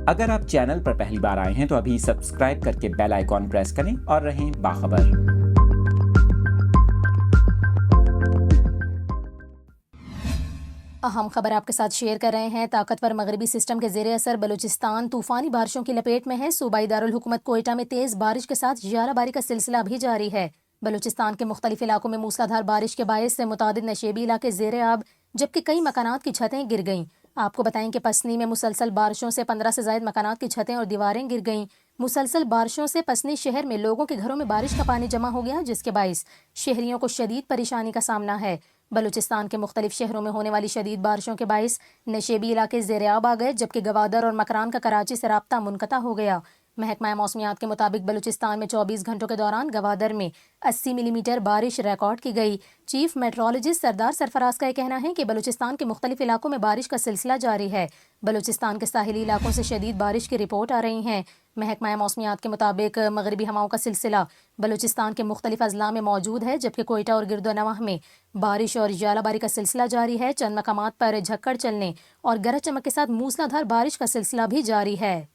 اگر آپ چینل پر پہلی بار آئے ہیں تو ابھی سبسکرائب کر کے بیل آئیکن پریس کریں اور رہیں باخبر۔ اہم خبر آپ کے ساتھ شیئر کر رہے ہیں۔ طاقتور مغربی سسٹم کے زیر اثر بلوچستان طوفانی بارشوں کی لپیٹ میں ہے۔ صوبائی دارالحکومت کوئٹہ میں تیز بارش کے ساتھ ژالہ باری کا سلسلہ بھی جاری ہے۔ بلوچستان کے مختلف علاقوں میں موسلادھار بارش کے باعث متعدد نشیبی علاقے زیر آب، جبکہ کئی مکانات کی چھتیں گر گئیں۔ آپ کو بتائیں کہ پسنی میں مسلسل بارشوں سے 15 سے زائد مکانات کی چھتیں اور دیواریں گر گئیں۔ مسلسل بارشوں سے پسنی شہر میں لوگوں کے گھروں میں بارش کا پانی جمع ہو گیا، جس کے باعث شہریوں کو شدید پریشانی کا سامنا ہے۔ بلوچستان کے مختلف شہروں میں ہونے والی شدید بارشوں کے باعث نشیبی علاقے زیر آب آ گئے، جبکہ گوادر اور مکران کا کراچی سے رابطہ منقطع ہو گیا۔ محکمہ موسمیات کے مطابق بلوچستان میں 24 گھنٹوں کے دوران گوادر میں 80 ملی میٹر بارش ریکارڈ کی گئی۔ چیف میٹرولوجسٹ سردار سرفراز کا یہ کہنا ہے کہ بلوچستان کے مختلف علاقوں میں بارش کا سلسلہ جاری ہے۔ بلوچستان کے ساحلی علاقوں سے شدید بارش کی رپورٹ آ رہی ہیں۔ محکمہ موسمیات کے مطابق مغربی ہواؤں کا سلسلہ بلوچستان کے مختلف اضلاع میں موجود ہے، جبکہ کوئٹہ اور گرد و نواح میں بارش اور ژالہ باری کا سلسلہ جاری ہے۔ چند مقامات پر جھکڑ چلنے اور گرج چمک کے ساتھ موسلادھار بارش کا سلسلہ بھی جاری ہے۔